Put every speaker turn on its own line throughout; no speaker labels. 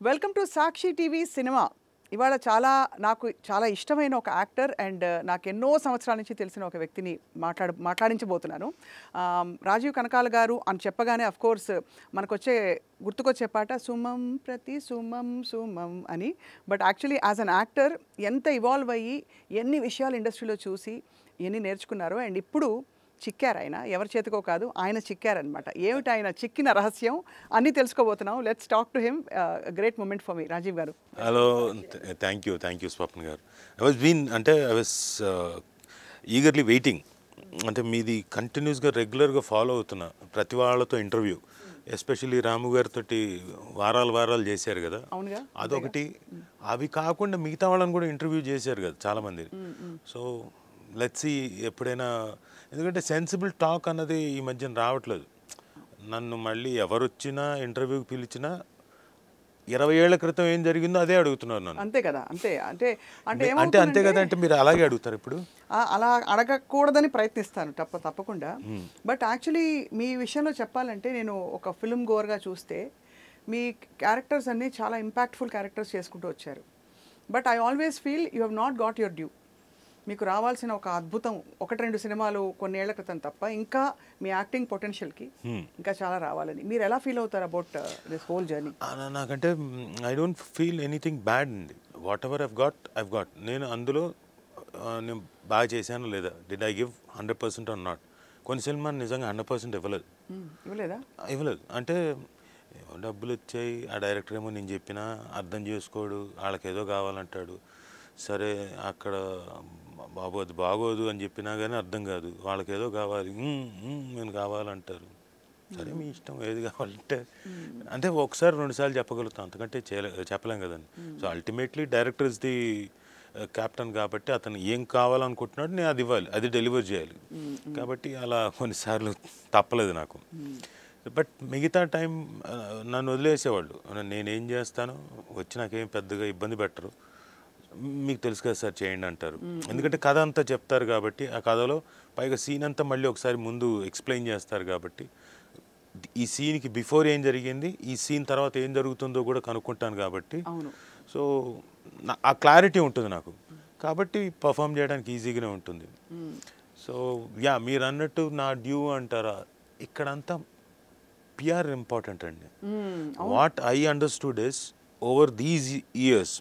Welcome to Sakshi TV cinema. ఇవాళ నాకు చాలా ఇష్టమైన ఒక యాక్టర్ అండ్ నాకు ఎన్నో సంవత్సరాల నుంచి తెలిసిన ఒక వ్యక్తిని మాట్లాడించబోతున్నాను. రాజీవ్ కనకాల గారు అని చెప్పగానే కోర్స్ మనకొచ్చే గుర్తుకొచ్చే పాట సుమం ప్రతి సుమం సుమం అని. But actually as an actor ఎంత ఇవాల్వ్ అయ్యి ఎన్ని విషయాలు ఇండస్ట్రీలో చూసి ఎన్ని నేర్చుకున్నారో అండ్ ఇప్పుడు చిక్కారు. ఆయన ఎవరి చేతికో కాదు, ఆయన చిక్కారనమాట. ఏమిటి ఆయన చిక్కిన రహస్యం అన్నీ తెలుసుకోబోతున్నాం. Let's talk to him. Great moment for me Rajiv garu.
Hello, thank you Swapna garu. I was eagerly waiting. అంటే మీది కంటిన్యూస్గా రెగ్యులర్గా ఫాలో అవుతున్నా, ప్రతి వాళ్ళతో ఇంటర్వ్యూ, ఎస్పెషల్లీ రాము గారితో వారాలు చేశారు కదా, అదొకటి. అవి కాకుండా మిగతా వాళ్ళని కూడా ఇంటర్వ్యూ చేశారు కదా చాలామంది. సో లెట్స్ సీ ఎప్పుడైనా, ఎందుకంటే సెన్సిబుల్ టాక్ అన్నది ఈ మధ్యన రావట్లేదు. నన్ను మళ్ళీ ఎవరు వచ్చినా ఇంటర్వ్యూకి పిలిచినా 20 ఏళ్ల క్రితం ఏం జరిగిందో అదే అడుగుతున్నారు నన్ను.
అంతే కదా,
అంతే కదా. అంటే మీరు అలాగే అడుగుతారు ఇప్పుడు?
అలా అడగకూడదని ప్రయత్నిస్తాను తప్పకుండా. బట్ యాక్చువల్లీ మీ విషయంలో చెప్పాలంటే, నేను ఒక ఫిల్మ్ గోవర్గా చూస్తే మీ క్యారెక్టర్స్ అన్నీ చాలా ఇంపాక్ట్ఫుల్ క్యారెక్టర్స్ చేసుకుంటూ వచ్చారు. But I always feel you have not got your due. మీకు రావాల్సిన ఒక అద్భుతం 1-2 సినిమాలు కొన్నేళ్ల క్రితం తప్ప ఇంకా మీ యాక్టింగ్ పొటెన్షియల్కి ఇంకా చాలా రావాలని మీరు ఎలా ఫీల్ అవుతారు అబౌట్ దిస్ హోల్ జర్నీ?
నాకంటే I don't feel anything bad అండి. Whatever I've got. నేను అందులో నేను బాగా చేశాను లేదా, did I give 100% or not? కొన్ని సినిమాలు నిజంగా 100% ఇవ్వలేదు. అంటే డబ్బులు వచ్చాయి, ఆ డైరెక్టర్ ఏమో నేను చెప్పినా అర్థం చేసుకోడు, వాళ్ళకి ఏదో కావాలంటాడు. సరే, అక్కడ బాబు అది బాగోదు అని చెప్పినా కానీ అర్థం కాదు, వాళ్ళకి ఏదో కావాలి, నేను కావాలంటారు. సరే, మీ ఇష్టం, ఏది కావాలంటే. అంటే ఒకసారి 2 సార్లు చెప్పగలుగుతాం, అంతకంటే చెప్పలేం కదండి. So ultimately director is the captain కాబట్టి అతను ఏం కావాలనుకుంటున్నాడు నేను అది ఇవ్వాలి, అది డెలివర్ చేయాలి. కాబట్టి అలా కొన్నిసార్లు తప్పలేదు నాకు. బట్ మిగతా టైం నన్ను వదిలేసేవాళ్ళు. నేనేం చేస్తాను, వచ్చి నాకేం పెద్దగా ఇబ్బంది పెట్టరు. మీకు తెలుసు కదా సార్, చేయండి అంటారు. ఎందుకంటే కథ అంతా చెప్తారు కాబట్టి, ఆ కథలో పైగా సీన్ అంతా మళ్ళీ ఒకసారి ముందు ఎక్స్ప్లెయిన్ చేస్తారు కాబట్టి, ఈ సీన్కి బిఫోర్ ఏం జరిగింది, ఈ సీన్ తర్వాత ఏం జరుగుతుందో కూడా కనుక్కుంటాను కాబట్టి, సో ఆ క్లారిటీ ఉంటుంది నాకు. కాబట్టి పర్ఫామ్ చేయడానికి ఈజీగానే ఉంటుంది. సో మీరు అన్నట్టు నా డ్యూ అంటారా, ఇక్కడంతా పిఆర్ ఇంపార్టెంట్ అండి. What I understood is, over these years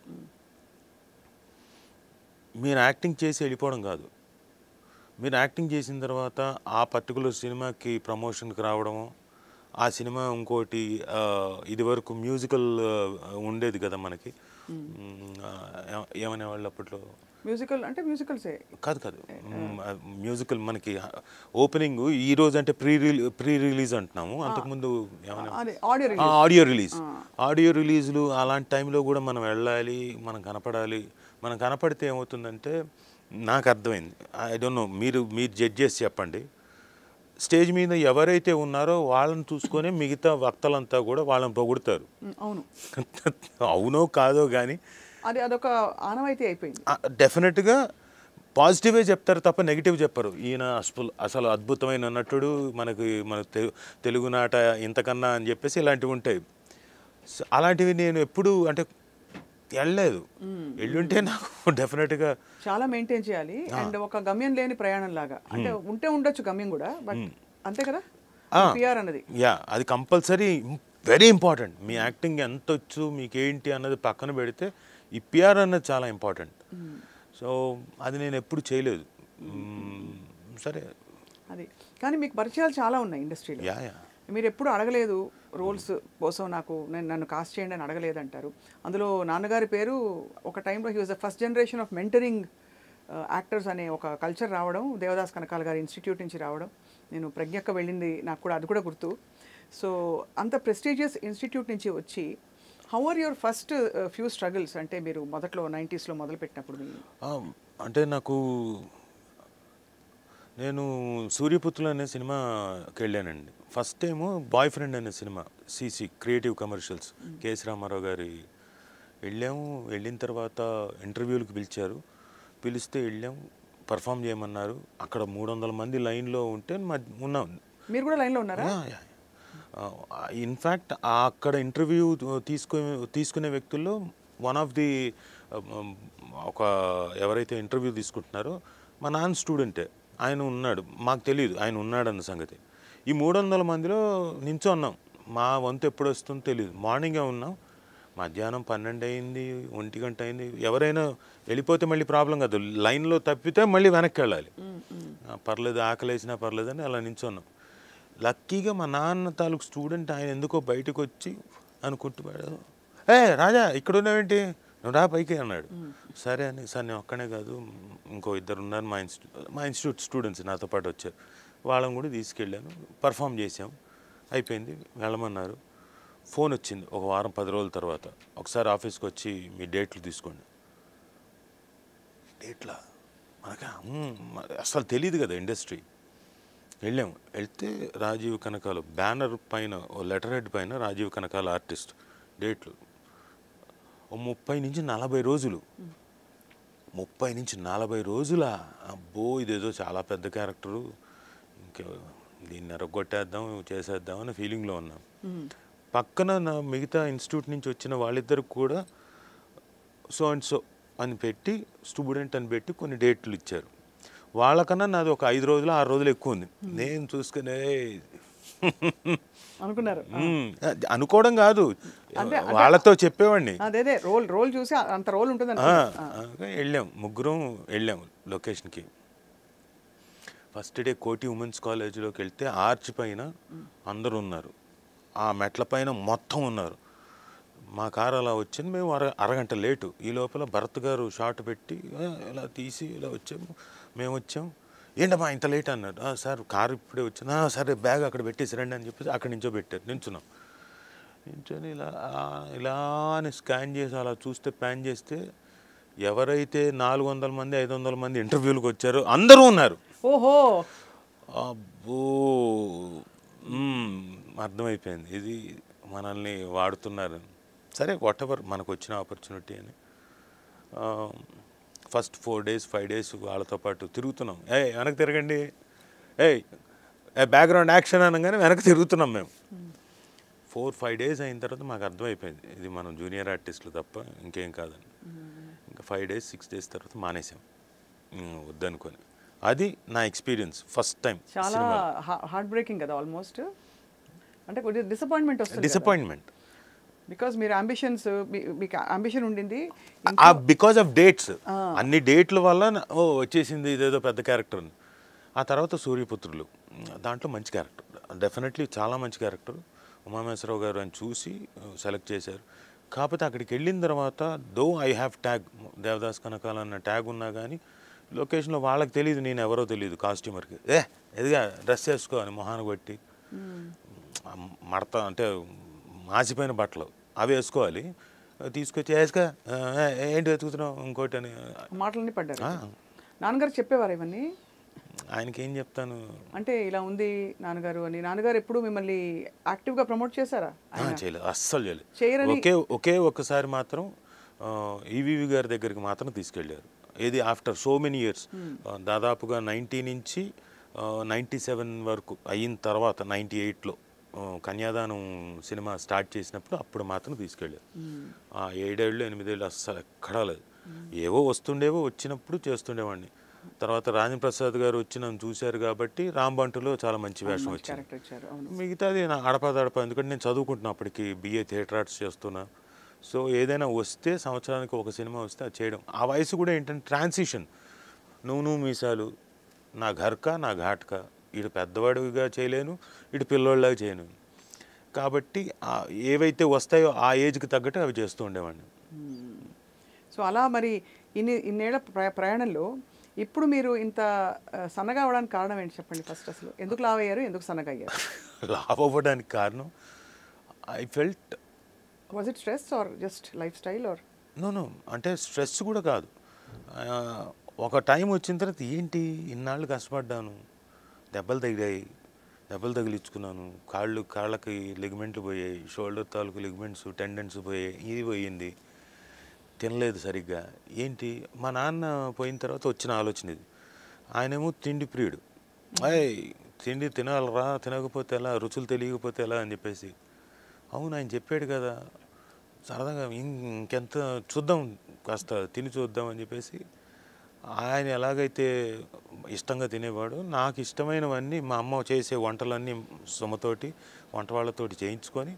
మీరు యాక్టింగ్ చేసి వెళ్ళిపోవడం కాదు. మీరు యాక్టింగ్ చేసిన తర్వాత ఆ పర్టికులర్ సినిమాకి ప్రమోషన్కి రావడము, ఆ సినిమా ఇంకోటి, ఇది వరకు మ్యూజికల్ ఉండేది కదా మనకి, ఏమనేవాళ్ళు అప్పట్లో,
మ్యూజికల్ అంటే మ్యూజికల్సే కాదు,
మ్యూజికల్ మనకి ఓపెనింగ్ ఈ రోజు అంటే ప్రీ రిలీజ్ అంటున్నాము, అంతకుముందు ఆడియో రిలీజ్లు. అలాంటి టైంలో కూడా మనం వెళ్ళాలి, మనం కనపడాలి. మనం కనపడితే ఏమవుతుందంటే, నాకు అర్థమైంది, ఐ డోంట్ నో, మీరు జడ్జ్ చేసి చెప్పండి. స్టేజ్ మీద ఎవరైతే ఉన్నారో వాళ్ళని చూసుకొని మిగతా వక్తలంతా కూడా వాళ్ళని పొగుడుతారు. అవునో కాదో కానీ
అదొక ఆనవాయితీ అయిపోయింది.
డెఫినెట్గా పాజిటివే చెప్తారు తప్ప నెగిటివ్ చెప్పరు. ఈయన అసలు అద్భుతమైన నటుడు, మన తెలుగునాట ఇంతకన్నా అని చెప్పేసి ఇలాంటివి ఉంటాయి. అలాంటివి నేను ఎప్పుడు అంటే వెళ్ళలేదు. వెళ్ళుంటే నాకు డెఫినెట్గా
చాలా మెయింటైన్ చేయాలి. అండ్ ఒక గమ్యం లేని ప్రయాణం లాగా, అంటే ఉంటే ఉండొచ్చు గమ్యం కూడా, బట్ అంతే కదా పిఆర్ అన్నది.
అది కంపల్సరీ, వెరీ ఇంపార్టెంట్. మీ యాక్టింగ్ ఎంత వచ్చు, మీకేంటి అన్నది పక్కన పెడితే ఈ పిఆర్ అన్నది చాలా ఇంపార్టెంట్. సో అది నేను ఎప్పుడు చేయలేదు. సరే,
అది కానీ మీకు పరిచయాలు చాలా ఉన్నాయి ఇండస్ట్రీలో. మీరు ఎప్పుడు అడగలేదు రోల్స్ కోసం, నన్ను కాస్ట్ చేయండి అని అడగలేదు అంటారు. అందులో నాన్నగారి పేరు ఒక టైంలో he was the first generation of mentoring actors అనే ఒక కల్చర్ రావడం, దేవదాస్ కనకాల గారి ఇన్స్టిట్యూట్ నుంచి రావడం. నేను ప్రజ్ఞక్క వెళ్ళింది, నాకు కూడా అది కూడా గుర్తు. సో అంత ప్రెస్టీజియస్ ఇన్స్టిట్యూట్ నుంచి వచ్చి, how are your first few struggles? అంటే మీరు మొదట్లో 90s మొదలుపెట్టినప్పుడు
అంటే నేను సూర్యపుత్రులు అనే సినిమాకి వెళ్ళానండి. ఫస్ట్ టైము బాయ్ ఫ్రెండ్ అనే సినిమా, CC creative commercials, KS Ramarao గారి. వెళ్ళిన తర్వాత ఇంటర్వ్యూలకు పిలిస్తే వెళ్ళాము, పర్ఫామ్ చేయమన్నారు. అక్కడ 300 మంది లైన్లో ఉంటే ఉన్నాం.
మీరు కూడా లైన్లో ఉన్నారా?
ఇన్ఫ్యాక్ట్ అక్కడ ఇంటర్వ్యూ తీసుకునే వ్యక్తుల్లో వన్ ఆఫ్ ది ఒక ఎవరైతే ఇంటర్వ్యూ తీసుకుంటున్నారో మా నాన్న స్టూడెంటే, ఆయన ఉన్నాడు. మాకు తెలియదు ఆయన ఉన్నాడన్న సంగతి. ఈ 300 మందిలో నించున్నాం. మా వంతు ఎప్పుడు వస్తుందో తెలియదు. మార్నింగే ఉన్నాం, మధ్యాహ్నం 12 అయింది, 1 గంట అయింది. ఎవరైనా వెళ్ళిపోతే మళ్ళీ ప్రాబ్లం కాదు, లైన్లో తప్పితే మళ్ళీ వెనక్కి వెళ్ళాలి. పర్లేదు ఆకలేసినా పర్లేదని అలా నించున్నాం. లక్కీగా మా నాన్న తాలూకు స్టూడెంట్ ఆయన ఎందుకో బయటకు వచ్చి అనుకుంటున్నాడు, రాజా ఇక్కడ ఉన్నావేంటి, నువ్వు రా పైకి అన్నాడు. సరే అని, సార్ నేను ఒక్కనే కాదు ఇంకో 2 ఉన్నారు మా ఇన్స్టిట్యూట్ స్టూడెంట్స్ నాతో పాటు వచ్చారు, వాళ్ళని కూడా తీసుకెళ్ళాను, పర్ఫామ్ చేసాం, అయిపోయింది, వెళ్ళమన్నారు. ఫోన్ వచ్చింది ఒక వారం 10 రోజుల తర్వాత, ఒకసారి ఆఫీస్కి వచ్చి మీ డేట్లు తీసుకోండి. డేట్లా మనక అసలు తెలియదు కదా ఇండస్ట్రీ. వెళ్ళాము, వెళ్తే రాజీవ్ కనకాల బ్యానర్ పైన లెటర్ హెడ్ పైన రాజీవ్ కనకాల ఆర్టిస్ట్, డేట్లు 30 నుంచి 40 రోజులు. 30 నుంచి 40 రోజుల అబ్బో, ఇదేదో చాలా పెద్ద క్యారెక్టరు, ఇంకా దీన్ని ఎరగొట్టేద్దాం చేసేద్దాం అనే ఫీలింగ్లో ఉన్నాం. పక్కన నా మిగతా ఇన్స్టిట్యూట్ నుంచి వచ్చిన వాళ్ళిద్దరికి కూడా సో అండ్ సో అని పెట్టి స్టూడెంట్ అని పెట్టి కొన్ని డేట్లు ఇచ్చారు. వాళ్ళకన్నా నాది ఒక 5 రోజులు 6 రోజులు ఎక్కువ ఉంది. నేను చూసుకునే
అనుకున్నారు.
అనుకోవడం కాదు, వాళ్ళతో చెప్పేవాడిని.
అదే రోల్ చూసి అంత రోల్ ఉంటుంది.
వెళ్ళాం, ముగ్గురం వెళ్ళాం లొకేషన్కి. ఫస్ట్ డే కోటి ఉమెన్స్ కాలేజీలోకి వెళ్తే ఆర్చ్ పైన అందరూ ఉన్నారు, ఆ మెట్ల పైన మొత్తం ఉన్నారు. మా కారు అలా వచ్చింది, మేము అరగంట లేటు. ఈ లోపల భరత్ గారు షార్ట్ పెట్టి ఇలా తీసి ఇలా వచ్చాము. మేము వచ్చాం, ఏంటమ్మా ఇంత లేట్ అన్నారు. సార్ కారు ఇప్పుడే వచ్చింది. సరే బ్యాగ్ అక్కడ పెట్టేసి రండి అని చెప్పేసి అక్కడి నుంచో పెట్టారు. నించున్నాం, నించొని ఇలా అని స్కాన్ చేసి అలా చూస్తే ప్యాన్ చేస్తే ఎవరైతే 400 మంది 500 మంది ఇంటర్వ్యూలకు వచ్చారో అందరూ ఉన్నారు.
ఓహో,
అబ్బో, అర్థమైపోయింది ఇది మనల్ని వాడుతున్నారు. సరే వాట్ ఎవర్, మనకు వచ్చిన ఆపర్చునిటీ అని ఫస్ట్ 4 days 5 days వాళ్ళతో పాటు తిరుగుతున్నాం. వెనక్కి తిరగండి, బ్యాక్గ్రౌండ్ యాక్షన్ అనగానే వెనక్కి తిరుగుతున్నాం మేము. 4-5 days అయిన తర్వాత మాకు అర్థమైపోయింది ఇది మనం జూనియర్ ఆర్టిస్టులు తప్ప ఇంకేం కాదని. ఇంకా 5 days 6 days తర్వాత మానేసాం వద్దనుకొని. అది నా ఎక్స్పీరియన్స్ ఫస్ట్ టైం.
చాలా హార్ట్ బ్రేకింగ్ కదా, ఆల్మోస్ట్. అంటే కొద్దిగా డిసప్పాయింట్మెంట్ వస్తుంది.
డిసప్పాయింట్మెంట్
బికాజ్ మీరు అంబిషన్స్, మీకు అంబిషన్ ఉండింది
బికాజ్ ఆఫ్ డేట్స్. అన్ని డేట్ల వల్ల వచ్చేసింది ఇదేదో పెద్ద క్యారెక్టర్ అని. ఆ తర్వాత సూర్యపుత్రులు, దాంట్లో మంచి క్యారెక్టర్, డెఫినెట్లీ చాలా మంచి క్యారెక్టర్. ఉమామేశ్వరరావు గారు అని చూసి సెలెక్ట్ చేశారు. కాకపోతే అక్కడికి వెళ్ళిన తర్వాత though I have tag, Devadas Kanakala అన్న ట్యాగ్ ఉన్నా కానీ లొకేషన్లో వాళ్ళకి తెలియదు, నేను ఎవరో తెలియదు. కాస్ట్యూమర్కి ఎదిగా డ్రెస్ వేసుకో అని మొహాన్ని కొట్టి, మడత అంటే మాసిపోయిన బట్టలు అవి వేసుకోవాలి, తీసుకొచ్చి వేసుకో ఏంటి వెతుకుతున్నావు ఇంకోటి అని
మాటలన్నీ పడ్డారు. నాన్నగారు చెప్పేవారు ఇవన్నీ?
ఆయనకి ఏం చెప్తాను,
అంటే ఇలా ఉంది నాన్నగారు అని. నాన్నగారు ఎప్పుడు మిమ్మల్ని యాక్టివ్గా ప్రమోట్ చేశారా?
చేయలేదు, అస్సలు చేయలేదు. ఒకే ఒక్కసారి మాత్రం ఈవీవి గారి దగ్గరికి మాత్రం తీసుకెళ్ళారు. ఏది ఆఫ్టర్ సో మెనీ ఇయర్స్, దాదాపుగా 90 నుంచి 97 వరకు అయిన తర్వాత 98లో కన్యాదానం సినిమా స్టార్ట్ చేసినప్పుడు అప్పుడు మాత్రం తీసుకెళ్ళారు. 7 ఏళ్ళు 8 ఏళ్ళు అస్సలు ఎక్కడా లేదు. ఏవో వస్తుండేవో, వచ్చినప్పుడు చేస్తుండేవాడిని. తర్వాత రాజప్రసాద్ గారు వచ్చి నన్ను చూశారు కాబట్టి రాంబంటులో చాలా మంచి వేషం వచ్చింది. మిగతాది నా అడపదడప, ఎందుకంటే నేను చదువుకుంటున్నా అప్పటికి, BA థియేటర్ ఆర్ట్స్ చేస్తున్నా. సో ఏదైనా వస్తే సంవత్సరానికి ఒక సినిమా వస్తే అది చేయడం. ఆ వయసు కూడా ఏంటంటే ట్రాన్సిషన్, నువ్వు మీసాలు, నా ఘర్కా నా ఘాట్కా, ఇటు పెద్దవాడిగా చేయలేను, ఇటు పిల్లోళ్ళలాగా చేయను. కాబట్టి ఏవైతే వస్తాయో ఆ ఏజ్కి తగ్గట్టు అవి చేస్తూ ఉండేవాడిని.
సో అలా మరి ఇన్నేళ్ల ప్రయాణంలో ఇప్పుడు మీరు ఇంత సన్నగా అవ్వడానికి కారణం ఏంటి చెప్పండి? ఫస్ట్ అసలు ఎందుకు లావ్ అయ్యారు, ఎందుకు సన్నగా అయ్యారు?
లావ్ అవ్వడానికి కారణం I felt,
was it stress or just lifestyle or?
No, అంటే స్ట్రెస్ కూడా కాదు. ఒక టైం వచ్చిన తర్వాత ఏంటి ఇన్నాళ్ళు కష్టపడ్డాను, దెబ్బలు తగిలించుకున్నాను, కాళ్ళకి లిగమెంట్లు పోయాయి, షోల్డర్ తాలూకు లిగమెంట్స్ టెండెన్స్ పోయాయి, ఇది పోయింది, తినలేదు సరిగ్గా. ఏంటి మా నాన్న పోయిన తర్వాత వచ్చిన ఆలోచన ఇది. ఆయనేమో తిండి ప్రియుడు, తిండి తినాలరా, తినకపోతే ఎలా, రుచులు తెలియకపోతే ఎలా అని చెప్పేసి. అవును ఆయన చెప్పాడు కదా, సరదాగా ఇంకెంత చూద్దాం, కాస్త తిని చూద్దాం అని చెప్పేసి. ఆయన ఎలాగైతే ఇష్టంగా తినేవాడు, నాకు ఇష్టమైనవన్నీ మా అమ్మ చేసే వంటలన్నీ సొమ్మతోటి వంట వాళ్ళతోటి చేయించుకొని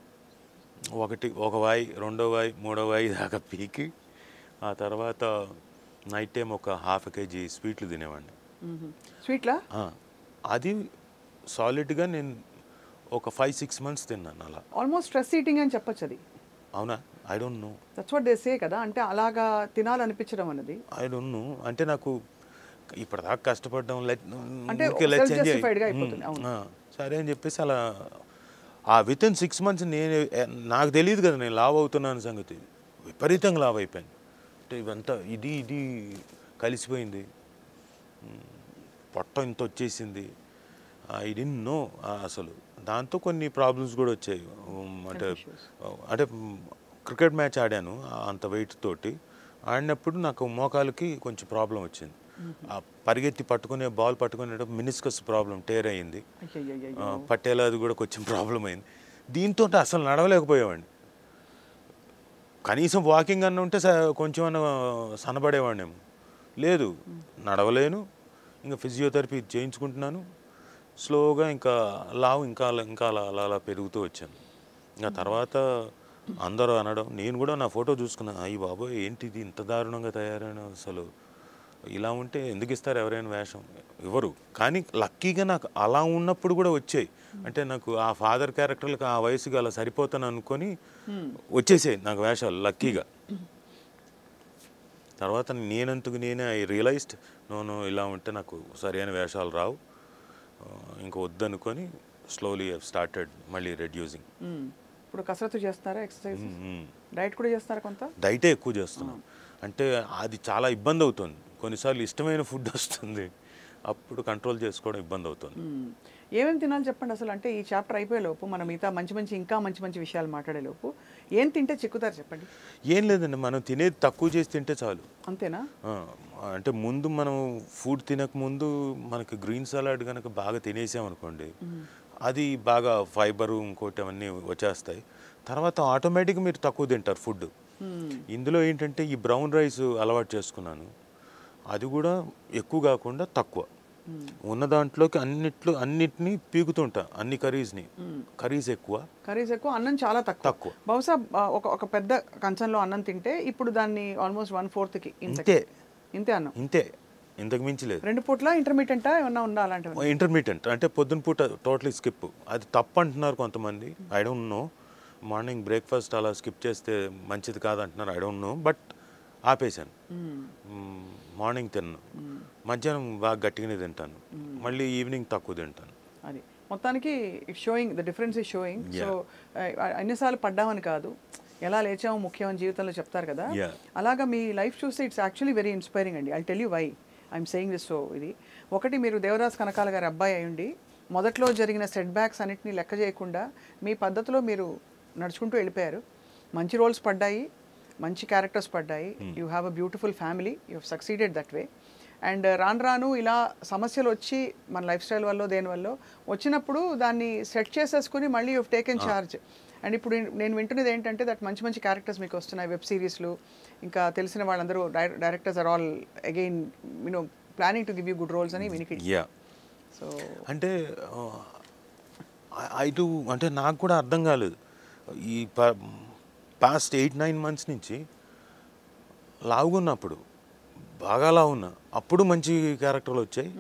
ఒక వాయి, రెండో వాయి, మూడో వాయి దాకా పీకి ఆ తర్వాత నైట్ టైం ఒక ½ kg స్వీట్లు తినేవాడిని.
స్వీట్లా?
అది సాలిడ్గా నేను ఒక 5-6 months తిన్నాను అలా.
ఆల్మోస్ట్ స్ట్రెస్ ఈటింగ్ అని చెప్పొచ్చు అది.
అవునా? I don't no.
That's what they say కదా, అంటే అలాగా తినాలనిపించడం అన్నది.
I don't no. అంటే నాకు ఇప్పటిదాకా కష్టపడడం
అంటే సెల్ఫ్ జస్టిఫైడ్గా అయిపోతుంది.
సరే అని చెప్పేసి అలా వితిన్ 6 months నాకు తెలియదు కదా నేను లావ్ అవుతున్నాను సంగతి. విపరీతంగా లావ్ అయిపోయాను. అంటే ఇవంతా ఇది కలిసిపోయింది, పొట్ట ఇంత వచ్చేసింది. ఐ డిడ్ంట్ నో అసలు. దాంతో కొన్ని ప్రాబ్లమ్స్ కూడా వచ్చాయి. అంటే క్రికెట్ మ్యాచ్ ఆడాను అంత వెయిట్ తోటి. ఆడినప్పుడు నాకు మోకాలకి కొంచెం ప్రాబ్లం వచ్చింది. పరిగెత్తి పట్టుకునే బాల్ పట్టుకునేటప్పుడు మినిస్కస్ ప్రాబ్లం టేర్ అయ్యింది. పట్టేలా అది కూడా కొంచెం ప్రాబ్లం అయింది. దీంతో అసలు నడవలేకపోయేవాడిని. కనీసం వాకింగ్ అన్న ఉంటే కొంచెం అన్న సన్నబడేవాడినేమో. లేదు, నడవలేను. ఇంకా ఫిజియోథెరపీ చేయించుకుంటున్నాను. స్లోగా ఇంకా లావు ఇంకా అలా పెరుగుతూ వచ్చాను. ఇంకా తర్వాత అందరూ అనడం, నేను కూడా నా ఫోటో చూసుకున్నాను, అయ్యి బాబోయ్ ఏంటిది ఇంత దారుణంగా తయారైన, అసలు ఇలా ఉంటే ఎందుకు ఇస్తారు ఎవరైనా వేషం, ఇవ్వరు. కానీ లక్కీగా నాకు అలా ఉన్నప్పుడు కూడా వచ్చాయి. అంటే నాకు ఆ ఫాదర్ క్యారెక్టర్లకు ఆ వయసుకి అలా సరిపోతాను అనుకొని వచ్చేసాయి నాకు వేషాలు లక్కీగా. తర్వాత నేనందుకు నేనే ఐ రియలైజ్డ్ నో ఇలా ఉంటే నాకు సరైన వేషాలు రావు, ఇంకా వద్దనుకొని స్లోలీ స్టార్టెడ్ మళ్ళీ రెడ్యూసింగ్.
ఇప్పుడు కసరత్తు చేస్తారా, ఎక్సర్సైజ్, డైట్ కూడా చేస్తారా? కొంత
డైటే ఎక్కువ చేస్తున్నాం. అంటే అది చాలా ఇబ్బంది అవుతుంది. కొన్నిసార్లు ఇష్టమైన ఫుడ్ వస్తుంది, అప్పుడు కంట్రోల్ చేసుకోవడం ఇబ్బంది అవుతుంది.
ఏమేమి తినాలి చెప్పండి అసలు. అంటే ఈ చాప్టర్ అయిపోయేలోపు మనం మిగతా ఇంకా మంచి విషయాలు మాట్లాడేలోపు ఏం తింటే చిక్కుతారు చెప్పండి.
ఏం లేదండి, మనం తినేది తక్కువ చేసి తింటే చాలు.
అంతేనా?
అంటే ముందు మనం ఫుడ్ తినకముందు మనకి గ్రీన్ సలాడ్ కనుక బాగా తినేసామనుకోండి, అది బాగా ఫైబరు ఇంకోటి అవన్నీ వచ్చేస్తాయి. తర్వాత ఆటోమేటిక్గా మీరు తక్కువ తింటారు ఫుడ్. ఇందులో ఏంటంటే ఈ బ్రౌన్ రైస్ అలవాటు చేసుకున్నాను, అది కూడా ఎక్కువ కాకుండా తక్కువ. ఉన్న దాంట్లోకి అన్నిటినీ పీకుతుంటా, అన్ని కర్రీస్ ఎక్కువ,
అన్నం చాలా తక్కువ. బహుశా ఒక పెద్ద కంచంలో అన్నం తింటే ఇప్పుడు దాన్ని ఆల్మోస్ట్ 1/4కి ఇంతే అన్నం,
ఇంతకు మించి లేదు.
2 పూట్ల ఇంటర్మీడియట్ ఏమన్నా ఉందా అలాంటివి?
ఇంటర్మీడియట్ అంటే పొద్దున పూట టోటలీ స్కిప్. అది తప్పు అంటున్నారు కొంతమంది, I don't know. Morning breakfast అలా స్కిప్ చేస్తే మంచిది కాదంటున్నారు, ఐ డోంట్ నో. బట్ ఆపేశాను. మార్నింగ్ తిన్నాను, మధ్యాహ్నం బాగా గట్టిగానే తింటాను, మళ్ళీ ఈవినింగ్ తక్కువ తింటాను.
అది మొత్తానికి showing the difference is sowing. So ఎన్నిసార్లు పడ్డామని కాదు, ఎలా లేచాము ముఖ్యం జీవితంలో చెప్తారు కదా, అలాగా మీ లైఫ్ చూస్తే ఇట్స్ యాక్చువల్లీ వెరీ ఇన్స్పైరింగ్ అండి. I tell you why I'm saying this. So ఇది ఒకటి, మీరు దేవదాస్ కనకాల గారి అబ్బాయి అయ్యుండి మొదట్లో జరిగిన సెట్ బ్యాక్స్ అన్నింటినీ లెక్క చేయకుండా మీ పద్ధతిలో మీరు నడుచుకుంటూ వెళ్ళిపోయారు. మంచి రోల్స్ పడ్డాయి, మంచి క్యారెక్టర్స్ పడ్డాయి. You have a beautiful family, you have succeeded that way. And రాను ఇలా సమస్యలు వచ్చి మన లైఫ్ స్టైల్ వల్ల దేనివల్ల వచ్చినప్పుడు దాన్ని సెట్ చేసేసుకుని మళ్ళీ యూ టేకెన్ చార్జ్. అండ్ ఇప్పుడు నేను వింటున్నది ఏంటంటే దట్ మంచి క్యారెక్టర్స్ మీకు వస్తున్నాయి, వెబ్ సిరీస్లు, ఇంకా తెలిసిన వాళ్ళందరూ directors are all again planning to give you good roles అని వినికి. సో
అంటే అంటే నాకు కూడా అర్థం కాలేదు, ఈ పాస్ట్ 8-9 months నుంచి లావుగున్నప్పుడు బాగా లావున్నా, అప్పుడు మంచి క్యారెక్టర్లు వచ్చాయి.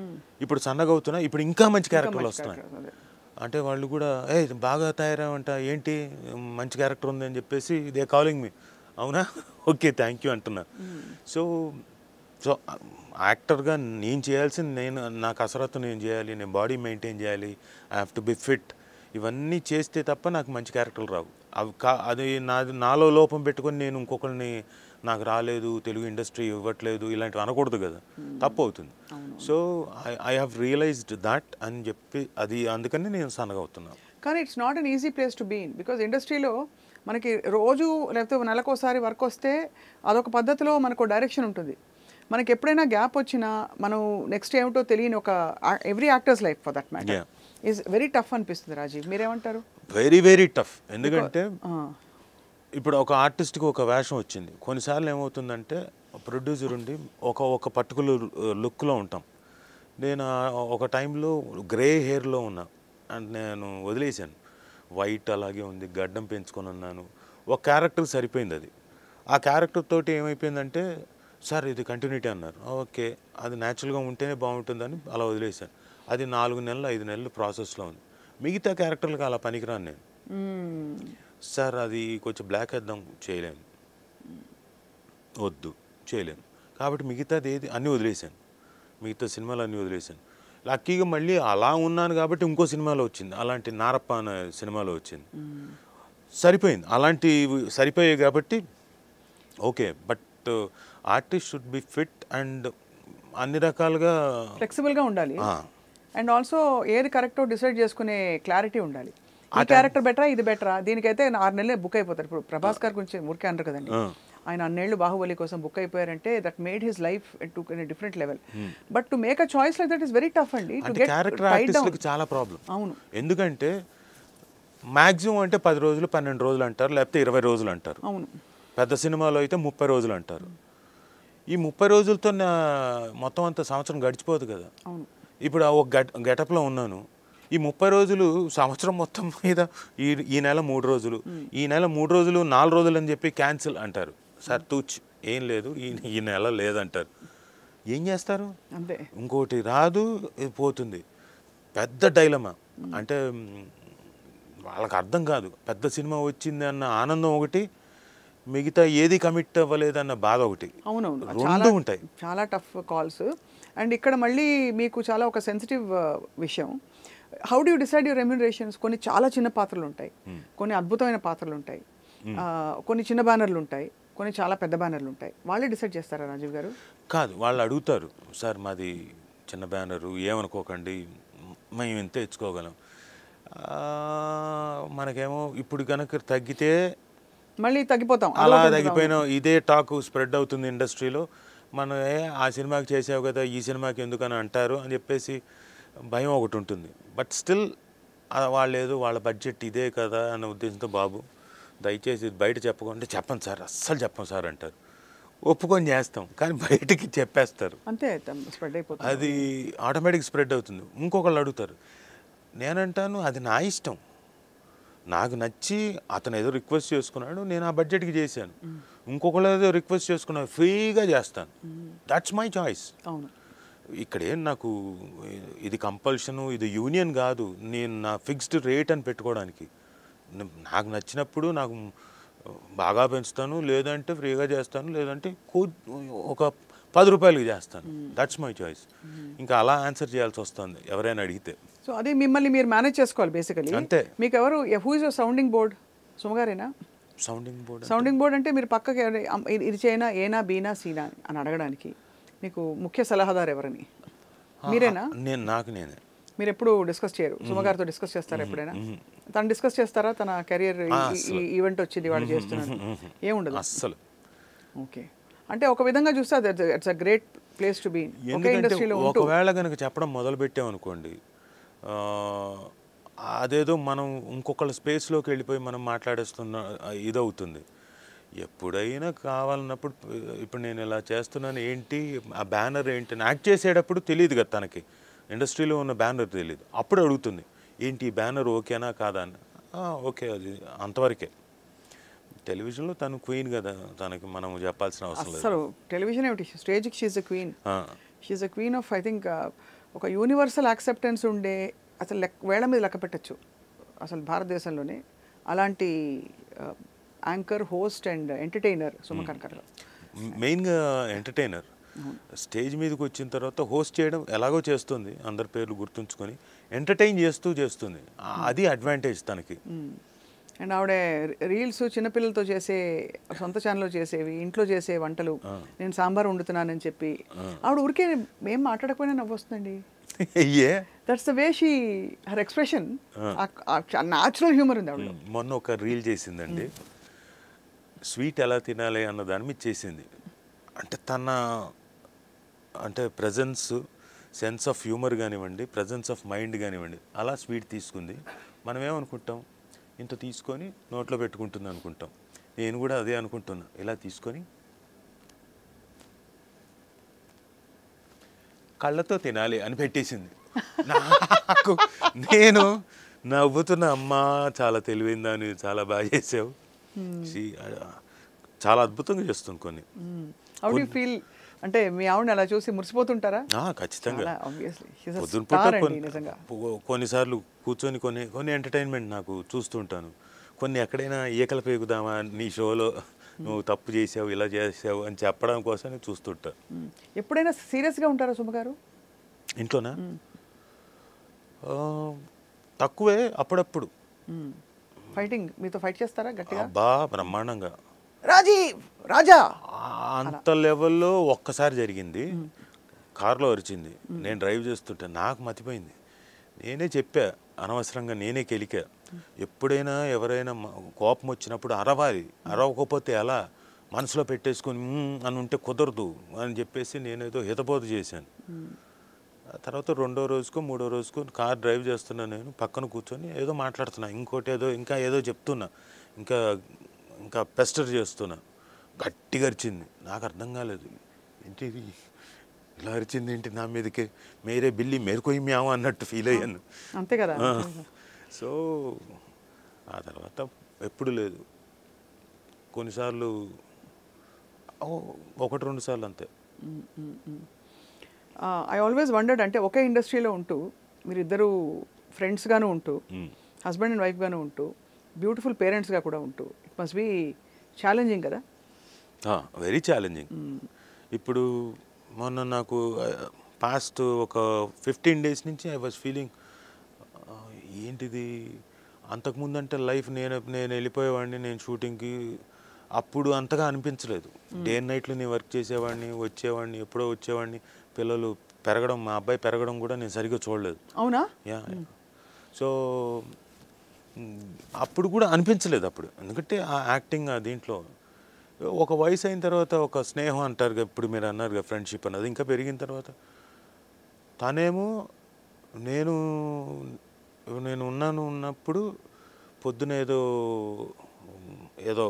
ఇప్పుడు సన్నగా అవుతున్నా, ఇప్పుడు ఇంకా మంచి క్యారెక్టర్లు వస్తున్నాయి. అంటే వాళ్ళు కూడా బాగా తయారవంట, ఏంటి మంచి క్యారెక్టర్ ఉంది అని చెప్పేసి దే కాలింగ్ మీ. అవునా, ఓకే థ్యాంక్ యూ అంటున్నా. సో యాక్టర్గా నేను చేయాల్సింది, నా కసరత్తు నేను చేయాలి, నేను బాడీ మెయింటైన్ చేయాలి, I have to be fit. ఇవన్నీ చేస్తే తప్ప నాకు మంచి క్యారెక్టర్లు రావు. అది నాలో లోపం పెట్టుకొని నేను ఇంకొకరిని నాకు రాలేదు, తెలుగు ఇండస్ట్రీ ఇవ్వట్లేదు ఇలాంటివి అనకూడదు కదా, తప్పు అవుతుంది. So I have realised that అని చెప్పి అది అందుకని నేను సన్నగా అవుతున్నాను.
కానీ it's not an easy place to be in, because ఇండస్ట్రీలో మనకి రోజు లేకపోతే నెలకోసారి వర్క్ వస్తే అదొక పద్ధతిలో మనకు డైరెక్షన్ ఉంటుంది. మనకి ఎప్పుడైనా గ్యాప్ వచ్చినా మనం నెక్స్ట్ ఏమిటో తెలియని ఒక every actors life for that matter is very tough అనిపిస్తుంది రాజీవ్, మీరేమంటారు?
Very very tough. ఎందుకంటే ఇప్పుడు ఒక ఆర్టిస్ట్కి ఒక వేషం వచ్చింది, కొన్నిసార్లు ఏమవుతుందంటే ప్రొడ్యూసర్ ఉండి ఒక పర్టికులర్ లుక్లో ఉంటాం. నేను ఒక టైంలో గ్రే హెయిర్లో ఉన్నా అండ్ నేను వదిలేశాను. వైట్ అలాగే ఉంది, గడ్డం పెంచుకొని ఉన్నాను. ఒక క్యారెక్టర్ సరిపోయింది అది. ఆ క్యారెక్టర్ తోటి ఏమైపోయిందంటే సార్ ఇది కంటిన్యూటీ అన్నారు. ఓకే, అది న్యాచురల్గా ఉంటేనే బాగుంటుందని అలా వదిలేశాను. అది 4 నెలలు 5 నెలలు ప్రాసెస్లో ఉంది. మిగతా క్యారెక్టర్లకు అలా పనికిరాను నేను. సార్ అది కొంచెం బ్లాక్ వేద్దాం, చేయలేము, వద్దు చేయలేము. కాబట్టి మిగతాది ఏది అన్నీ వదిలేశాను, మిగతా సినిమాలు అన్నీ వదిలేశాను. లక్కీగా మళ్ళీ అలా ఉన్నాను కాబట్టి ఇంకో సినిమాలో వచ్చింది, అలాంటి నారప్ప అనే సినిమాలో వచ్చింది. సరిపోయింది, అలాంటి సరిపోయాయి కాబట్టి okay. But artist should be fit and అన్ని రకాలుగా
ఫ్లెక్సిబుల్గా ఉండాలి. అండ్ ఆల్సో ఏది కరెక్టో డిసైడ్ చేసుకునే క్లారిటీ ఉండాలి. ఈ క్యారెక్టర్ బెటరా, ఇది బెటరా, దీనికైతే 6 నెలలే బుక్ అయిపోతారు. ఇప్పుడు ప్రభాస్ గారి గురించి ఊరికే అనరు కదండి, ఆయన 6 నెలలు బాహుబలి కోసం బుక్ అయిపోయారంటే that made his life to different level. But to make a choice like that is very tough అండి.
క్యారెక్టర్ ఆర్టిస్ట్లకు చాలా ప్రాబ్లం.
అవును,
ఎందుకంటే మ్యాక్సిమం అంటే 10 రోజులు 12 రోజులు అంటారు, లేకపోతే 20 రోజులు అంటారు.
అవును,
పెద్ద సినిమాలో అయితే 30 రోజులు అంటారు. ఈ 30 రోజులతో మొత్తం అంత సంవత్సరం గడిచిపోదు కదా.
అవును.
ఇప్పుడు ఒక గెటప్లో ఉన్నాను, ఈ 30 రోజులు సంవత్సరం మొత్తం మీద ఈ నెల 3 రోజులు, ఈ నెల 3 రోజులు 4 రోజులు అని చెప్పి క్యాన్సిల్ అంటారు. సార్ తూచ్ ఏం లేదు, ఈ నెల లేదంటారు. ఏం చేస్తారు?
అంతే.
ఇంకోటి రాదు, ఇది పోతుంది. పెద్ద డైలమా. అంటే వాళ్ళకి అర్థం కాదు, పెద్ద సినిమా వచ్చింది అన్న ఆనందం ఒకటి, మిగతా ఏది కమిట్ అవ్వలేదన్న బాధ ఒకటి.
అవునవును,
రెండు ఉంటాయి.
చాలా టఫ్ కాల్స్. అండ్ ఇక్కడ మళ్ళీ మీకు చాలా ఒక సెన్సిటివ్ విషయం, how do you decide your remunerations? కొన్ని చాలా చిన్న పాత్రలు ఉంటాయి, కొన్ని అద్భుతమైన పాత్రలు ఉంటాయి, కొన్ని చిన్న బ్యానర్లు ఉంటాయి, కొన్ని చాలా పెద్ద బ్యానర్లు ఉంటాయి. వాళ్ళే డిసైడ్ చేస్తారా రాజీవ్ గారు?
కాదు, వాళ్ళు అడుగుతారు, సార్ మాది చిన్న బ్యానరు, ఏమనుకోకండి మేము ఇంత ఇచ్చుకోగలం. మనకేమో ఇప్పుడు కనుక తగ్గితే
మళ్ళీ తగ్గిపోతాం,
అలా తగ్గిపోయినా ఇదే టాక్ స్ప్రెడ్ అవుతుంది ఇండస్ట్రీలో. మనం ఆ సినిమాకి చేసావు కదా, ఈ సినిమాకి ఎందుకని అంటారు అని చెప్పేసి భయం ఒకటి ఉంటుంది. బట్ స్టిల్ వాళ్ళు ఏదో వాళ్ళ బడ్జెట్ ఇదే కదా అన్న ఉద్దేశంతో, బాబు దయచేసి బయట చెప్పకుండా, చెప్పండి సార్, అస్సలు చెప్పం సార్ అంటారు. ఒప్పుకొని చేస్తాం, కానీ బయటికి చెప్పేస్తారు,
అంతే స్ప్రెడ్ అయిపోతుంది.
అది ఆటోమేటిక్ స్ప్రెడ్ అవుతుంది. ఇంకొకళ్ళు అడుగుతారు, నేనంటాను అది నా ఇష్టం, నాకు నచ్చి అతను ఏదో రిక్వెస్ట్ చేసుకున్నాడు, నేను ఆ బడ్జెట్కి చేశాను. ఇంకొకళ్ళు ఏదో రిక్వెస్ట్ చేసుకున్నాడు, ఫ్రీగా చేస్తాను. That's my choice.
అవును,
ఇక్కడేం నాకు ఇది కంపల్షను, ఇది యూనియన్ కాదు. నేను నా ఫిక్స్డ్ రేట్ అని పెట్టుకోవడానికి, నాకు నచ్చినప్పుడు నాకు బాగా పెంచుతాను, లేదంటే ఫ్రీగా చేస్తాను, లేదంటే ఒక 10 రూపాయలకి చేస్తాను. That's my choice. ఇంకా అలా ఆన్సర్ చేయాల్సి వస్తుంది ఎవరైనా అడిగితే.
సో అది మిమ్మల్ని మీరు మేనేజ్ చేసుకోవాలి బేసికలీ.
అంతే.
మీకు ఎవరు, who is your sounding board? సుమగారేనా
సౌండింగ్ బోర్డ్?
సౌండింగ్ బోర్డ్ అంటే మీరు పక్కకి ఇది చేయనా, ఏనా బీనా సీనా అని అడగడానికి మీకు ముఖ్య సలహాదారు ఎవరని? మీరేనా?
నేనే.
మీరు ఎప్పుడు డిస్కస్ చేయరు? సుమగారితో డిస్కస్ చేస్తారా ఎప్పుడైనా? తను డిస్కస్ చేస్తారా తన కెరియర్, ఈవెంట్ వచ్చింది వాళ్ళు చేస్తున్నారు, ఏముండదు
అస్సలు?
ఓకే, అంటే ఒక విధంగా చూస్తే it's a great place to be. ఒకే ఇండస్ట్రీలో ఉంటూ
ఒకవేళ కనుక చెప్పడం మొదలు పెట్టామనుకోండి, అదేదో మనం ఇంకొకళ్ళ స్పేస్లోకి వెళ్ళిపోయి మనం మాట్లాడేస్తున్న ఇదవుతుంది. ఎప్పుడైనా కావాలన్నప్పుడు, ఇప్పుడు నేను ఇలా చేస్తున్నాను ఏంటి, ఆ బ్యానర్ ఏంటి, యాక్ట్ చేసేటప్పుడు తెలియదు కదా తనకి, ఇండస్ట్రీలో ఉన్న బ్యానర్ తెలియదు. అప్పుడు అడుగుతుంది, ఏంటి ఈ బ్యానర్ ఓకేనా కాదా అని. ఓకే, అది అంతవరకే. టెలివిజన్లో తను క్వీన్ కదా, తనకి మనం చెప్పాల్సిన అవసరం లేదు.
అసలు టెలివిజన్ ఏమిటి, స్టేజ్కి she's a queen. She's a queen of, I think ఒక యూనివర్సల్ యాక్సెప్టెన్స్ ఉండే, అసలు వేళ మీద లెక్క పెట్టచ్చు అసలు భారతదేశంలోనే అలాంటి యాంకర్, హోస్ట్ అండ్ ఎంటర్టైనర్ సుమకర్కర్.
మెయిన్గా ఎంటర్టైనర్. స్టేజ్ మీదకి వచ్చిన తర్వాత హోస్ట్ చేయడం ఎలాగో చేస్తుంది, అందరి పేర్లు గుర్తుంచుకొని ఎంటర్టైన్ చేస్తుంది. అది అడ్వాంటేజ్ తనకి.
అండ్ ఆవిడ రీల్స్ చిన్నపిల్లలతో చేసే, సొంత ఛానల్లో చేసేవి, ఇంట్లో చేసే వంటలు, నేను సాంబార్ వండుతున్నానని చెప్పి ఆవిడ ఊరికే మేము మాట్లాడకపోయినా నవ్వు వస్తుందండి. That's the way she, her expression, natural humour ఉంది ఆవిడ.
మొన్న ఒక రీల్ చేసిందండి, స్వీట్ ఎలా తినాలి అన్న దాని మీద చేసింది. అంటే తన ప్రెజెన్స్, సెన్స్ ఆఫ్ హ్యూమర్ కానివ్వండి, ప్రజెన్స్ ఆఫ్ మైండ్ కానివ్వండి, అలా స్వీట్ తీసుకుంది. మనం ఏమనుకుంటాం, ఇంత తీసుకొని నోట్లో పెట్టుకుంటుంది అనుకుంటాం. నేను కూడా అదే అనుకుంటున్నా, ఇలా తీసుకొని కళ్ళతో తినాలి అని పెట్టేసింది. నాకు నేను నవ్వుతున్న, అమ్మ చాలా తెలివిందని, చాలా బాగా చేసావు, చాలా అద్భుతంగా చేస్తుంది కొన్ని.
How do you feel? అంటే మీ ఆవిడని అలా చూసి మురిసిపోతుంటారా?
ఖచ్చితంగా.
ఆబ్వియస్లీ షీ ఇస్ అ
పొద్దున
స్టార్
పూట
అండి నిజంగా.
కొన్నిసార్లు కూర్చొని కొన్ని ఎంటర్టైన్మెంట్ నాకు చూస్తుంటాను. కొన్ని ఎక్కడైనా ఈకలు పేగుదామా, నీ షోలో నువ్వు తప్పు చేసావు, ఇలా చేసావు అని చెప్పడం కోసం చూస్తుంటా.
ఎప్పుడైనా సీరియస్గా ఉంటారా సుమ గారు
ఇంట్లోనా? తక్కువే, అప్పుడప్పుడు.
ఫైటింగ్ మీతో ఫైట్ చేస్తారా గట్టిగా?
అబ్బా బ్రహ్మాండంగా.
రాజీవ్ రాజా
అంత లెవెల్లో ఒక్కసారి జరిగింది. కారులో అరిచింది, నేను డ్రైవ్ చేస్తుంటే నాకు మతిపోయింది. నేనే చెప్పా, అనవసరంగా నేనే కెలికా. ఎప్పుడైనా ఎవరైనా కోపం వచ్చినప్పుడు అరవాలి, అరవకపోతే ఎలా, మనసులో పెట్టేసుకొని అని ఉంటే కుదరదు అని చెప్పేసి నేనేదో హితబోధ చేశాను. తర్వాత 2వ రోజుకో 3వ రోజుకో కార్ డ్రైవ్ చేస్తున్నా, నేను పక్కన కూర్చొని ఏదో మాట్లాడుతున్నా, ఇంకా ఏదో చెప్తున్నా, ఇంకా పెస్టర్ చేస్తున్నా. గట్టిగా అరిచింది, నాకు అర్థం కాలేదు, ఏంటి ఇలా అరిచింది ఏంటి నా మీదకి, మేరే బిల్లి మేరుకోయి మ్యావు అన్నట్టు ఫీల్ అయ్యాను.
అంతే కదా.
సో ఆ తర్వాత ఎప్పుడు లేదు, కొన్నిసార్లు 1-2 సార్లు అంతే.
ఐ ఆల్వేస్ వండర్డ్, అంటే ఒకే ఇండస్ట్రీలో ఉంటూ మీరిద్దరూ ఫ్రెండ్స్గాను ఉంటూ, హస్బెండ్ అండ్ వైఫ్గాను ఉంటూ, బ్యూటిఫుల్ పేరెంట్స్గా కూడా ఉంటూ, ఇట్ మస్ట్ బీ ఛాలెంజింగ్ కదా?
Very challenging. ఇప్పుడు మొన్న నాకు పాస్ట్ ఒక 15 days నుంచి ఐ వాజ్ ఫీలింగ్, ఏంటిది, అంతకుముందు అంటే లైఫ్ నేను వెళ్ళిపోయేవాడిని, నేను షూటింగ్కి, అప్పుడు అంతగా అనిపించలేదు. డే అండ్ నైట్లో నేను వర్క్ చేసేవాడిని, వచ్చేవాడిని, ఎప్పుడో వచ్చేవాడిని. పిల్లలు పెరగడం, మా అబ్బాయి పెరగడం కూడా నేను సరిగ్గా చూడలేదు.
అవునా?
యా. సో అప్పుడు కూడా అనిపించలేదు అప్పుడు, ఎందుకంటే ఆ యాక్టింగ్ దీంట్లో ఒక వయసు అయిన తర్వాత ఒక స్నేహం అంటారు, ఇప్పుడు మీరు అన్నారు కదా ఫ్రెండ్షిప్ అన్నది, ఇంకా పెరిగిన తర్వాత తనేమో నేను ఉన్నప్పుడు పొద్దున ఏదో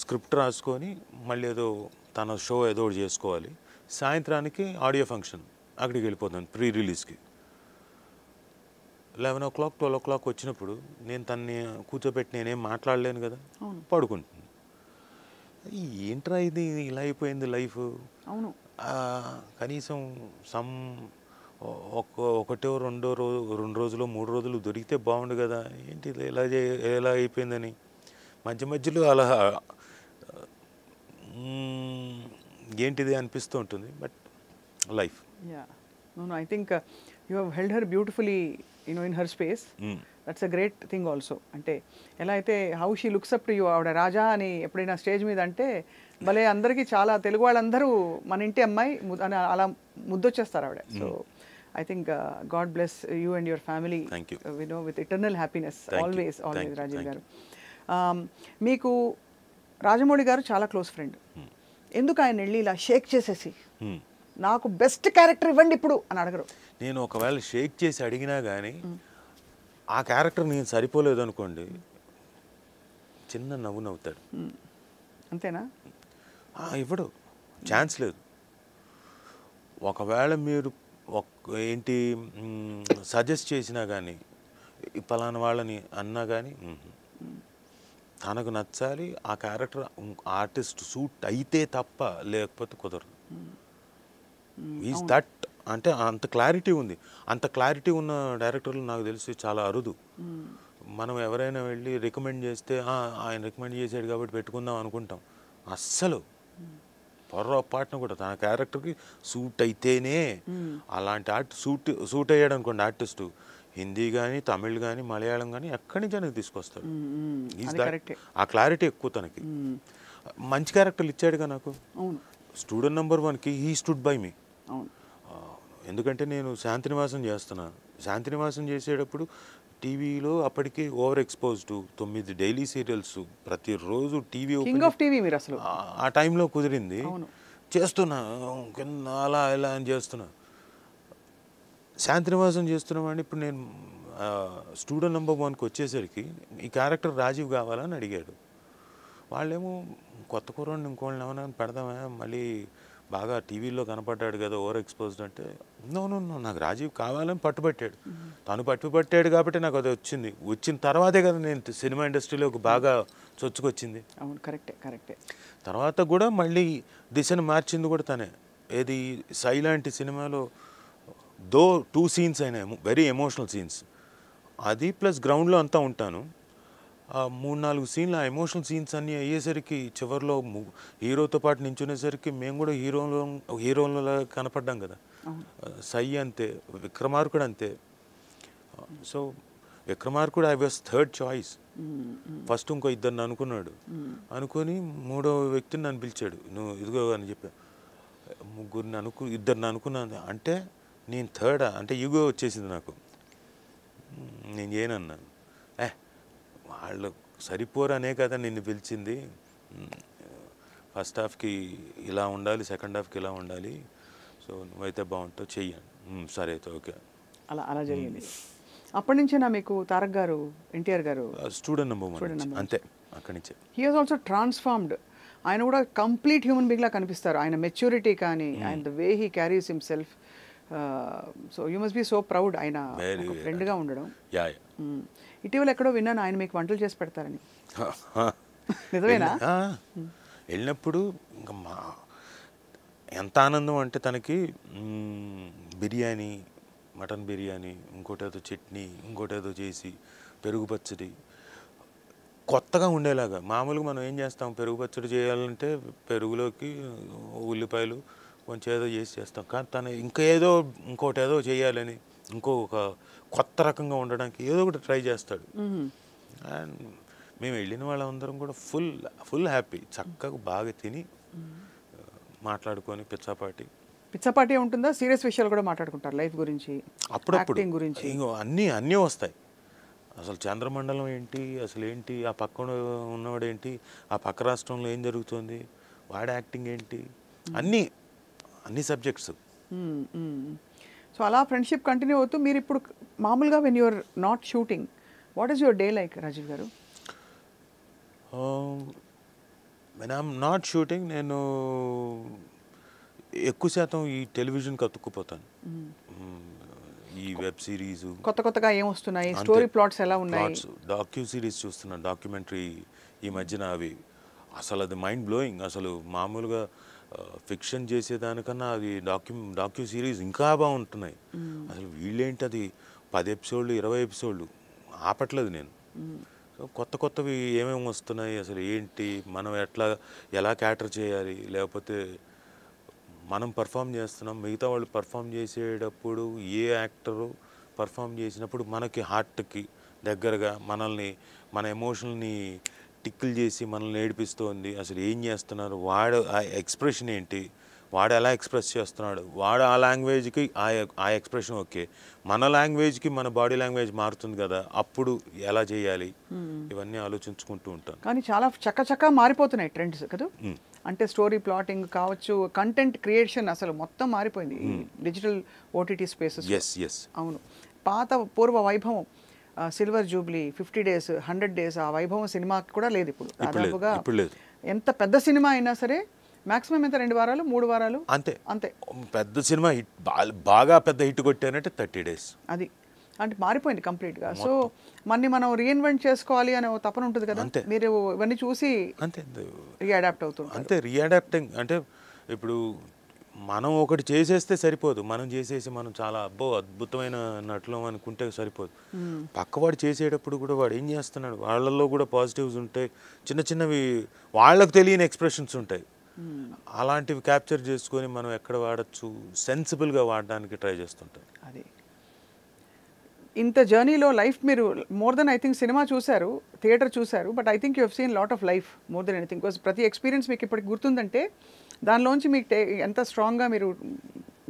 స్క్రిప్ట్ రాసుకొని మళ్ళీ ఏదో తన షో ఏదో ఒకటి చేసుకోవాలి, సాయంత్రానికి ఆడియో ఫంక్షన్, అక్కడికి వెళ్ళిపోతాను ప్రీ రిలీజ్కి. 11 o'clock 12 o'clock వచ్చినప్పుడు నేను తన్ని కూర్చోబెట్టి నేనేం మాట్లాడలేను కదా, పడుకుంటుంది. ఏంట్రా ఇది ఇలా అయిపోయింది లైఫ్.
అవును.
కనీసం ఒకటో 2 రోజులు 3 రోజులు దొరికితే బాగుండు కదా, ఏంటి ఎలా అయిపోయిందని మధ్యలో అలా ఏంటిది అనిపిస్తూ ఉంటుంది. But life.
I think you have held her beautifully in her space. That's a great thing also. అంటే ఎలా అయితే how she looks up to you, ఆవిడ రాజా అని ఎప్పుడైనా స్టేజ్ మీద అంటే భలే అందరికీ, చాలా తెలుగు వాళ్ళందరూ మన ఇంటి అమ్మాయి అని అలా ముద్దొచ్చేస్తారు ఆవిడ. So I think God bless you and your family with eternal happiness always Rajiv garu. మీకు రాజమౌళి గారు చాలా క్లోజ్ ఫ్రెండ్. ఎందుకు ఆయన వెళ్ళి ఇలా షేక్ చేసేసి నాకు బెస్ట్ క్యారెక్టర్ ఇవ్వండి ఇప్పుడు అని అడగరు?
నేను ఒకవేళ షేక్ చేసి అడిగినా కానీ ఆ క్యారెక్టర్ నేను సరిపోలేదు అనుకోండి, చిన్న నవ్వు నవ్వుతాడు.
అంతేనా?
ఇవ్వడు, ఛాన్స్ లేదు. ఒకవేళ మీరు ఏంటి సజెస్ట్ చేసినా కానీ, పలానా వాళ్ళని అన్నా కానీ, తనకు నచ్చాలి, ఆ క్యారెక్టర్ ఆర్టిస్ట్ సూట్ అయితే తప్ప, లేకపోతే కుదరదు. Is that. అంటే అంత క్లారిటీ ఉంది. అంత క్లారిటీ ఉన్న డైరెక్టర్లు నాకు తెలిసి చాలా అరుదు. మనం ఎవరైనా వెళ్ళి రికమెండ్ చేస్తే ఆయన రికమెండ్ చేసాడు కాబట్టి పెట్టుకుందాం అనుకుంటాం. అస్సలు పొరపాటున కూడా తన క్యారెక్టర్కి సూట్ అయితేనే, అలాంటి సూట్ అయ్యాడు అనుకోండి ఆర్టిస్టు, హిందీ కానీ, తమిళ్ కానీ, మలయాళం కానీ ఎక్కడి నుంచి అనేది తీసుకొస్తాడు. ఆ క్లారిటీ ఎక్కువ తనకి. మంచి క్యారెక్టర్లు ఇచ్చాడుగా నాకు. స్టూడెంట్ నెంబర్ 1కి హీ స్టూడ్ బై మీ. ఎందుకంటే నేను శాంతినివాసం చేస్తున్నాను. శాంతినివాసం చేసేటప్పుడు టీవీలో అప్పటికి ఓవర్ ఎక్స్పోజ్డ్ 9 డైలీ సీరియల్స్ ప్రతిరోజు టీవీ
మీరు అసలు
ఆ టైంలో కుదిరింది. చేస్తున్నా కింద అలా ఇలా అని చేస్తున్నా. శాంతినివాసం చేస్తున్నామని ఇప్పుడు నేను స్టూడెంట్ నెంబర్ 1కి వచ్చేసరికి ఈ క్యారెక్టర్ రాజీవ్ కావాలని అడిగాడు. వాళ్ళేమో కొత్త కుర్రాడిని ఇంకోళ్ళని ఏమైనా పెడదామా, మళ్ళీ బాగా టీవీలో కనపడ్డాడు కదా ఓవర్ ఎక్స్పోజ్డ్ అంటే, నో నాకు రాజీవ్ కావాలని పట్టుబట్టాడు. తను పట్టుబట్టాడు కాబట్టి నాకు అది వచ్చింది. వచ్చిన తర్వాతే కదా నేను సినిమా ఇండస్ట్రీలోకి బాగా చొచ్చుకొచ్చింది.
అవును, కరెక్టే.
తర్వాత కూడా మళ్ళీ దిశను మార్చింది కూడా తనే. ఏది సైలాంటి సినిమాలో దో 2 సీన్స్ అయినాయి, వెరీ ఎమోషనల్ సీన్స్. అది ప్లస్ గ్రౌండ్లో అంతా ఉంటాను. 3-4 సీన్లు, ఆ ఎమోషనల్ సీన్స్ అన్నీ అయ్యేసరికి చివరిలో హీరోతో పాటు నించునేసరికి మేము కూడా హీరోలా కనపడ్డాం కదా. సై అంతే, విక్రమార్కుడు అంతే. So Vikramarkudu I was 3rd choice. First ఇంకో 2 అనుకున్నాడు, అనుకొని 3వ వ్యక్తిని నన్ను పిలిచాడు. నువ్వు ఇదిగో అని చెప్పా. 2 అనుకున్నాను అంటే నేను 3rd అంటే ఈగో వచ్చేసింది నాకు. నేను చేయనన్నాను. వాళ్ళు సరిపోరనే కదా నిన్ను పిలిచింది, ఫస్ట్ హాఫ్కి ఇలా ఉండాలి, సెకండ్ హాఫ్కి ఇలా ఉండాలి, సో నువ్వైతే బాగుంటావు, చెయ్యాను. సరే అయితే ఓకే.
అలా జరిగింది. అప్పటి నుంచేనా మీకు తారక్ గారు, ఎన్టీఆర్ గారు
స్టూడెంట్ నెంబర్ 1 అంతే, అక్కడి నుంచే.
He was also transformed. ఆయన కూడా కంప్లీట్ హ్యూమన్ బీయింగ్ లా కనిపిస్తారు. ఆయన మెచ్యూరిటీ కానీ, ఆయన the way he carries himself. So you must be so proud ఆయన ఫ్రెండ్గా ఉండడం. ఇటీవల ఎక్కడో విన్నాను ఆయన మీకు వంటలు చేసి పెడతారని, నిజమేనా?
వెళ్ళినప్పుడు ఇంకా ఎంత ఆనందం అంటే తనకి బిర్యానీ, మటన్ బిర్యానీ, ఇంకోటేదో చట్నీ, ఇంకోటేదో చేసి పెరుగు పచ్చడి కొత్తగా ఉండేలాగా. మామూలుగా మనం ఏం చేస్తాం, పెరుగు పచ్చడి చేయాలంటే పెరుగులోకి ఉల్లిపాయలు కొంచెం ఏదో చేస్తాం. కానీ తను ఇంకోటి ఏదో చేయాలని, ఇంకొక కొత్త రకంగా ఉండడానికి ఏదో ఒకటి ట్రై చేస్తాడు. అండ్ మేము వెళ్ళిన వాళ్ళందరం కూడా ఫుల్ హ్యాపీ, చక్కగా బాగా తిని మాట్లాడుకొని పిచ్చాపాటి
ఉంటుందా? సీరియస్ విషయాలు కూడా మాట్లాడుకుంటారు, లైఫ్ గురించి,
అప్పుడప్పుడు
గురించి,
అన్నీ వస్తాయి. అసలు చంద్రమండలం ఏంటి, అసలు ఏంటి, ఆ పక్కన ఉన్నవాడు ఏంటి, ఆ పక్క రాష్ట్రంలో ఏం జరుగుతుంది, వాడి యాక్టింగ్ ఏంటి, అన్ని సబ్జెక్ట్స్.
సో అలా ఫ్రెండ్షిప్ కంటిన్యూ అవుతూ మీరు ఇప్పుడు మామూలుగా when you're not shooting, what is your day like Rajeev garu?
When I'm not shooting నేను ఎక్కువ శాతం ఈ టెలివిజన్కి అతుక్కుపోతాను. ఈ వెబ్ సిరీస్
కొత్తగా ఏమొస్తున్నాయి, స్టోరీ ప్లాట్స్ ఎలా ఉన్నాయి,
డాక్యూ సిరీస్ చూస్తున్నాను, డాక్యుమెంటరీ ఈ మధ్యన. అవి అసలు అది మైండ్ బ్లోయింగ్. అసలు మామూలుగా ఫిక్షన్ చేసేదానికన్నా అది డాక్యూ సిరీస్ ఇంకా బాగుంటున్నాయి. అసలు వీళ్ళేంటి, అది 10 ఎపిసోడ్లు 20 ఎపిసోడ్లు ఆపట్లేదు నేను. సో కొత్తవి ఏమేమి వస్తున్నాయి, అసలు ఏంటి, మనం ఎలా క్యాటర్ చేయాలి, లేకపోతే మనం పర్ఫామ్ చేస్తున్నాం, మిగతా వాళ్ళు పర్ఫామ్ చేసేటప్పుడు ఏ యాక్టరు పర్ఫామ్ చేసినప్పుడు మనకి హార్ట్కి దగ్గరగా మన ఎమోషన్ని టిక్కులు చేసి మనల్ని ఏడిపిస్తోంది, అసలు ఏం చేస్తున్నారు, వాడు ఆ ఎక్స్ప్రెషన్ ఏంటి, వాడు ఎలా ఎక్స్ప్రెస్ చేస్తున్నాడు, వాడు ఆ లాంగ్వేజ్కి ఆ ఎక్స్ప్రెషన్ ఓకే, మన లాంగ్వేజ్కి మన బాడీ లాంగ్వేజ్ మారుతుంది కదా, అప్పుడు ఎలా చేయాలి, ఇవన్నీ ఆలోచించుకుంటూ ఉంటాను.
కానీ చాలా చక్కచక్క మారిపోతున్నాయి ట్రెండ్స్ కదా. అంటే స్టోరీ ప్లాటింగ్ కావచ్చు, కంటెంట్ క్రియేషన్ అసలు మొత్తం మారిపోయింది డిజిటల్ ఓటీటీ స్పేసెస్. అవును, పూర్వ వైభవం, సిల్వర్ జూబ్లీ, 50 days 100 days ఆ వైభవం సినిమాకి కూడా లేదు ఇప్పుడు. దాదాపుగా ఎంత పెద్ద సినిమా అయినా సరే మాక్సిమం ఎంత 2 వారాలు 3 వారాలు అంతే.
పెద్ద సినిమా హిట్, బాగా పెద్ద హిట్ కొట్టానంటే 30 days.
అది అంటే మారిపోయింది కంప్లీట్గా. సో మనం రీఇన్వెంట్ చేసుకోవాలి అనే తపన ఉంటుంది కదా, మీరు ఇవన్నీ చూసి రీఅడాప్ట్ అవుతుంది.
అంతే, రీఅడాప్టింగ్ అంటే ఇప్పుడు మనం ఒకటి చేసేస్తే సరిపోదు, మనం చేసేసి మనం చాలా అద్భుతమైన నటులం అనుకుంటే సరిపోదు. పక్కవాడు చేసేటప్పుడు కూడా వాడు ఏం చేస్తున్నాడు, వాళ్ళల్లో కూడా పాజిటివ్స్ ఉంటాయి, చిన్నవి వాళ్ళకు తెలియని ఎక్స్ప్రెషన్స్ ఉంటాయి. అలాంటివి క్యాప్చర్ చేసుకొని మనం ఎక్కడ వాడచ్చు, సెన్సిబుల్గా వాడడానికి ట్రై చేస్తుంటాం.
అది ఇంత జర్నీలో లైఫ్ మీరు more than I think cinema చూశారు, థియేటర్ చూశారు, but I think you have seen lot of life more than anything. Because ప్రతి ఎక్స్పీరియన్స్ మీకు ఇప్పటికి గుర్తుందంటే దానిలోంచి మీకు ఎంత స్ట్రాంగ్గా మీరు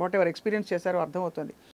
వాట్ ఎవర్ ఎక్స్పీరియన్స్ చేశారో అర్థమవుతుంది.